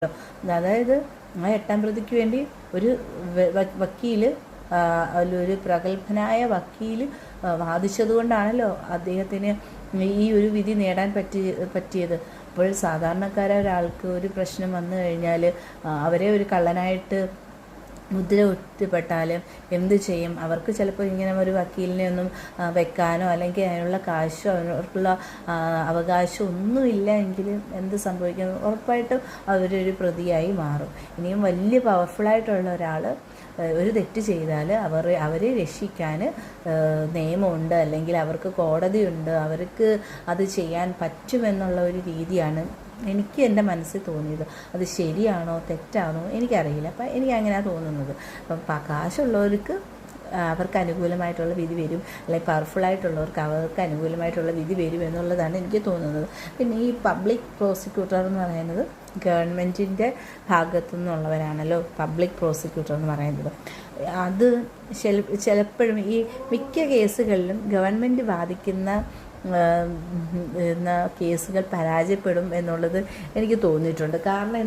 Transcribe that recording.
അതായത് ആ എട്ടാം പ്രതിക്ക് വേണ്ടി ഒരു വക്കീൽ, അതിലൊരു പ്രഗത്ഭനായ വക്കീൽ വാദിച്ചതുകൊണ്ടാണല്ലോ അദ്ദേഹത്തിന് ഈ ഒരു വിധി നേടാൻ പറ്റിയത്. അപ്പോൾ സാധാരണക്കാരായ ഒരാൾക്ക് ഒരു പ്രശ്നം വന്നു കഴിഞ്ഞാൽ അവരെ ഒരു കള്ളനായിട്ട് മുദ്ര ഒറ്റപ്പെട്ടാലും എന്ത് ചെയ്യും? അവർക്ക് ചിലപ്പോൾ ഇങ്ങനെ ഒരു വക്കീലിനെ ഒന്നും വെക്കാനോ അല്ലെങ്കിൽ അതിനുള്ള കാശോ അവർക്കുള്ള അവകാശം ഒന്നുമില്ല എങ്കിലും എന്ത് സംഭവിക്കും? ഉറപ്പായിട്ടും അവരൊരു പ്രതിയായി മാറും. ഇനിയും വലിയ പവർഫുള്ളായിട്ടുള്ള ഒരാൾ ഒരു തെറ്റ് ചെയ്താൽ അവരെ രക്ഷിക്കാൻ നിയമമുണ്ട്, അല്ലെങ്കിൽ അവർക്ക് കോടതിയുണ്ട്, അവർക്ക് അത് ചെയ്യാൻ പറ്റുമെന്നുള്ള ഒരു രീതിയാണ് എനിക്ക് എൻ്റെ മനസ്സിൽ തോന്നിയത്. അത് ശരിയാണോ തെറ്റാണോ എനിക്കറിയില്ല. അപ്പം എനിക്ക് അങ്ങനെയാണ് തോന്നുന്നത്. അപ്പം കാശുള്ളവർക്ക് അവർക്ക് അനുകൂലമായിട്ടുള്ള വിധി വരും, അല്ലെങ്കിൽ പവർഫുള്ളായിട്ടുള്ളവർക്ക് അവർക്ക് അനുകൂലമായിട്ടുള്ള വിധി വരും എന്നുള്ളതാണ് എനിക്ക് തോന്നുന്നത്. പിന്നെ ഈ പബ്ലിക് പ്രോസിക്യൂട്ടർ എന്ന് പറയുന്നത് ഗവൺമെൻറ്റിൻ്റെ ഭാഗത്തു നിന്നുള്ളവരാണല്ലോ പബ്ലിക് പ്രോസിക്യൂട്ടർ എന്ന് പറയുന്നത്. അത് ചിലപ്പോഴും ഈ മിക്ക കേസുകളിലും ഗവൺമെൻറ് വാദിക്കുന്ന കേസുകൾ പരാജയപ്പെടും എന്നുള്ളത് എനിക്ക് തോന്നിയിട്ടുണ്ട്. കാരണം